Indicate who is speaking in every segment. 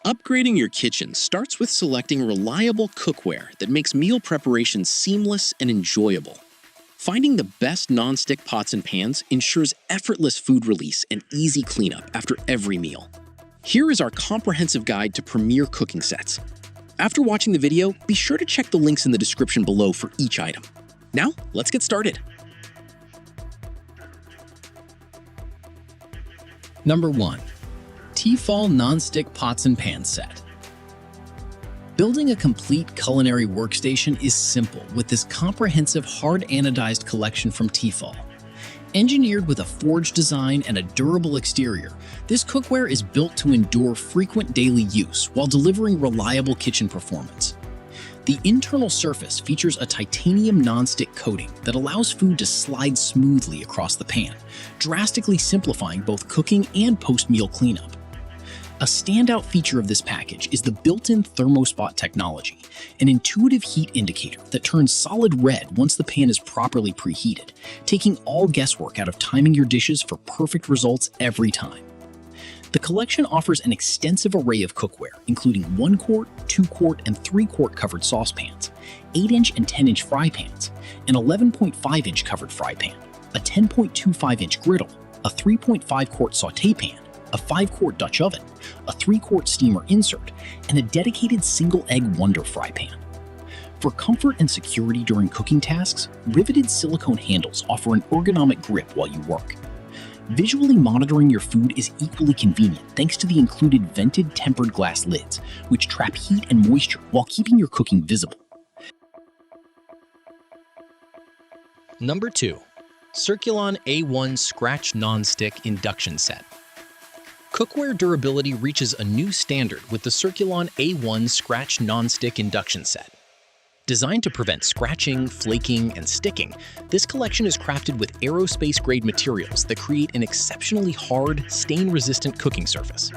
Speaker 1: Upgrading your kitchen starts with selecting reliable cookware that makes meal preparation seamless and enjoyable. Finding the best non-stick pots and pans ensures effortless food release and easy cleanup after every meal. Here is our comprehensive guide to premier cooking sets. After watching the video, be sure to check the links in the description below for each item. Now, let's get started.
Speaker 2: Number 1. T-Fal Non-Stick Pots and Pans Set. Building a complete culinary workstation is simple with this comprehensive hard anodized collection from T-Fal. Engineered with a forged design and a durable exterior, this cookware is built to endure frequent daily use while delivering reliable kitchen performance. The internal surface features a titanium non-stick coating that allows food to slide smoothly across the pan, drastically simplifying both cooking and post-meal cleanup. A standout feature of this package is the built-in thermospot technology, an intuitive heat indicator that turns solid red once the pan is properly preheated, taking all guesswork out of timing your dishes for perfect results every time. The collection offers an extensive array of cookware, including 1-quart, 2-quart, and 3-quart covered saucepans, 8-inch and 10-inch fry pans, an 11.5-inch covered fry pan, a 10.25-inch griddle, a 3.5-quart sauté pan, a 5-quart Dutch oven, a 3-quart steamer insert, and a dedicated single-egg Wonder fry pan. For comfort and security during cooking tasks, riveted silicone handles offer an ergonomic grip while you work. Visually monitoring your food is equally convenient thanks to the included vented tempered glass lids, which trap heat and moisture while keeping your cooking visible.
Speaker 3: Number 2. Circulon A1 Scratch Non-Stick Induction Set. Cookware durability reaches a new standard with the Circulon A1 Scratch Non-Stick Induction Set. Designed to prevent scratching, flaking, and sticking, this collection is crafted with aerospace-grade materials that create an exceptionally hard, stain-resistant cooking surface.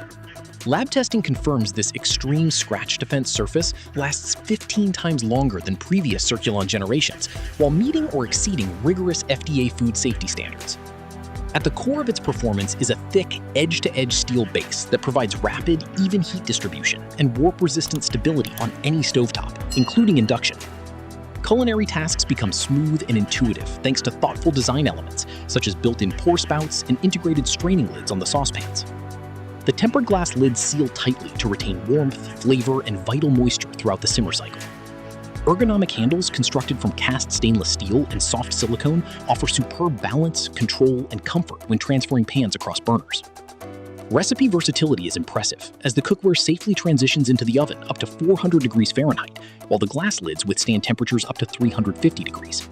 Speaker 3: Lab testing confirms this extreme scratch defense surface lasts 15 times longer than previous Circulon generations, while meeting or exceeding rigorous FDA food safety standards. At the core of its performance is a thick, edge-to-edge steel base that provides rapid, even heat distribution and warp-resistant stability on any stovetop, including induction. Culinary tasks become smooth and intuitive thanks to thoughtful design elements, such as built-in pour spouts and integrated straining lids on the saucepans. The tempered glass lids seal tightly to retain warmth, flavor, and vital moisture throughout the simmer cycle. Ergonomic handles constructed from cast stainless steel and soft silicone offer superb balance, control, and comfort when transferring pans across burners. Recipe versatility is impressive, as the cookware safely transitions into the oven up to 400 degrees Fahrenheit, while the glass lids withstand temperatures up to 350 degrees.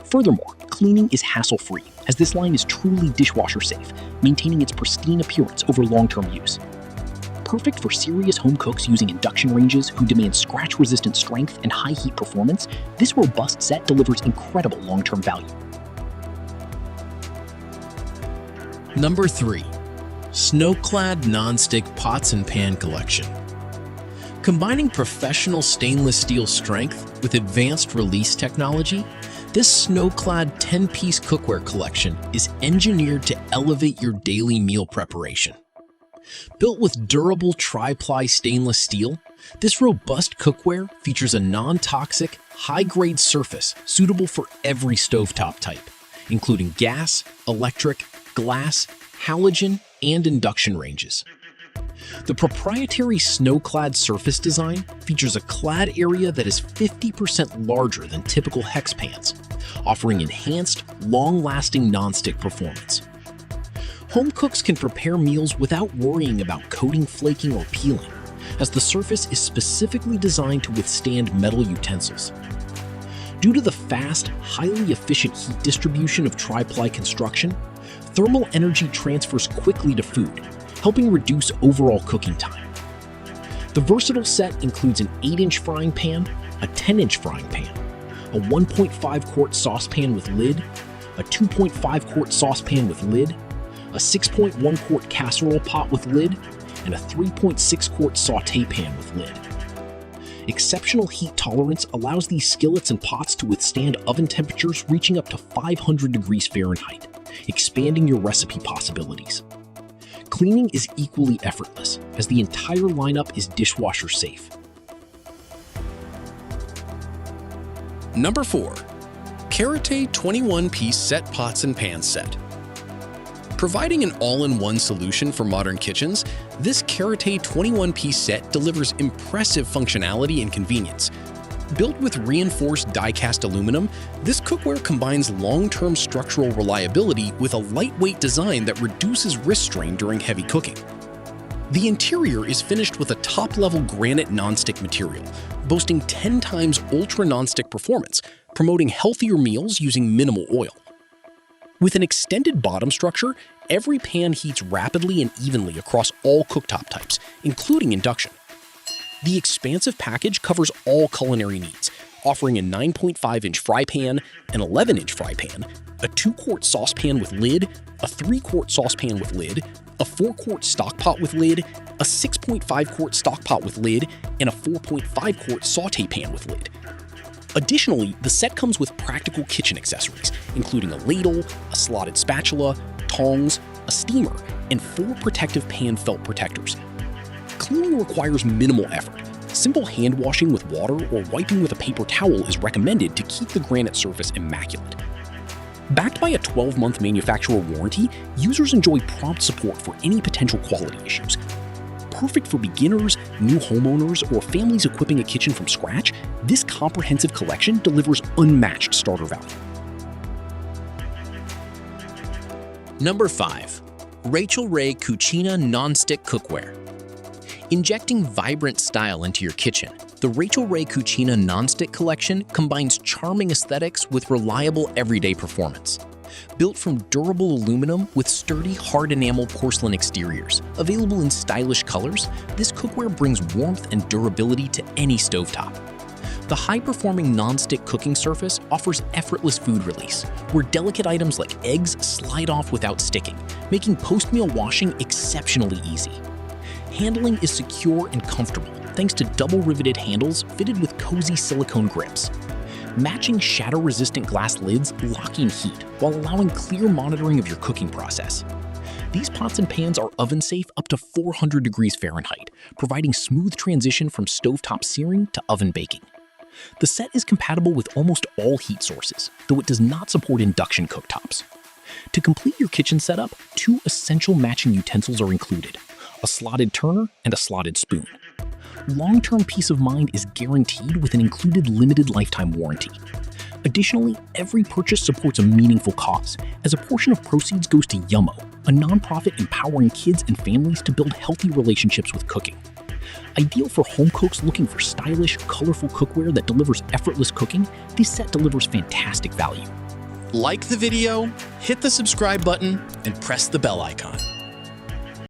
Speaker 3: Furthermore, cleaning is hassle-free, as this line is truly dishwasher safe, maintaining its pristine appearance over long-term use. Perfect for serious home cooks using induction ranges who demand scratch-resistant strength and high heat performance, this robust set delivers incredible long-term value.
Speaker 4: Number 3. SNOWCLAD Non-Stick Pots and Pan Collection. Combining professional stainless steel strength with advanced release technology, this SNOWCLAD 10-piece cookware collection is engineered to elevate your daily meal preparation. Built with durable tri-ply stainless steel, this robust cookware features a non-toxic, high-grade surface suitable for every stovetop type, including gas, electric, glass, halogen, and induction ranges. The proprietary SNOWCLAD surface design features a clad area that is 50% larger than typical hex pans, offering enhanced, long-lasting non-stick performance. Home cooks can prepare meals without worrying about coating, flaking, or peeling, as the surface is specifically designed to withstand metal utensils. Due to the fast, highly efficient heat distribution of tri-ply construction, thermal energy transfers quickly to food, helping reduce overall cooking time. The versatile set includes an 8-inch frying pan, a 10-inch frying pan, a 1.5-quart saucepan with lid, a 2.5-quart saucepan with lid, a 6.1-quart casserole pot with lid, and a 3.6-quart sauté pan with lid. Exceptional heat tolerance allows these skillets and pots to withstand oven temperatures reaching up to 500 degrees Fahrenheit, expanding your recipe possibilities.
Speaker 2: Cleaning is equally effortless, as the entire lineup is dishwasher safe.
Speaker 4: Number 4. CAROTE 21-piece set pots and pans set. Providing an all-in-one solution for modern kitchens, this CAROTE 21-piece set delivers impressive functionality and convenience. Built with reinforced die-cast aluminum, this cookware combines long-term structural reliability with a lightweight design that reduces wrist strain during heavy cooking. The interior is finished with a top-level granite nonstick material, boasting 10 times ultra nonstick performance, promoting healthier meals using minimal oil. With an extended bottom structure, every pan heats rapidly and evenly across all cooktop types, including induction. The expansive package covers all culinary needs, offering a 9.5-inch fry pan, an 11-inch fry pan, a 2-quart saucepan with lid, a 3-quart saucepan with lid, a 4-quart stockpot with lid, a 6.5-quart stockpot with lid, and a 4.5-quart saute pan with lid. Additionally, the set comes with practical kitchen accessories, including a ladle, a slotted spatula, tongs, a steamer, and 4 protective pan felt protectors. Cleaning requires minimal effort. Simple hand washing with water or wiping with a paper towel is recommended to keep the granite surface immaculate. Backed by a 12-month manufacturer warranty, users enjoy prompt support for any potential quality issues. Perfect for beginners, new homeowners, or families equipping a kitchen from scratch, this comprehensive collection delivers unmatched starter value.
Speaker 3: Number 5. Rachael Ray Cucina Nonstick Cookware. Injecting vibrant style into your kitchen, the Rachael Ray Cucina Nonstick collection combines charming aesthetics with reliable everyday performance. Built from durable aluminum with sturdy, hard enamel porcelain exteriors, available in stylish colors, this cookware brings warmth and durability to any stovetop. The high-performing non-stick cooking surface offers effortless food release, where delicate items like eggs slide off without sticking, making post-meal washing exceptionally easy. Handling is secure and comfortable thanks to double-riveted handles fitted with cozy silicone grips. Matching shatter-resistant glass lids lock in heat while allowing clear monitoring of your cooking process. These pots and pans are oven-safe up to 400 degrees Fahrenheit, providing smooth transition from stovetop searing to oven baking. The set is compatible with almost all heat sources, though it does not support induction cooktops. To complete your kitchen setup, 2 essential matching utensils are included: a slotted turner and a slotted spoon. Long-term peace of mind is guaranteed with an included limited lifetime warranty. Additionally, every purchase supports a meaningful cause, as a portion of proceeds goes to Yummo, a nonprofit empowering kids and families to build healthy relationships with cooking. Ideal for home cooks looking for stylish, colorful cookware that delivers effortless cooking, this set delivers fantastic value.
Speaker 4: Like the video, hit the subscribe button, and press the bell icon.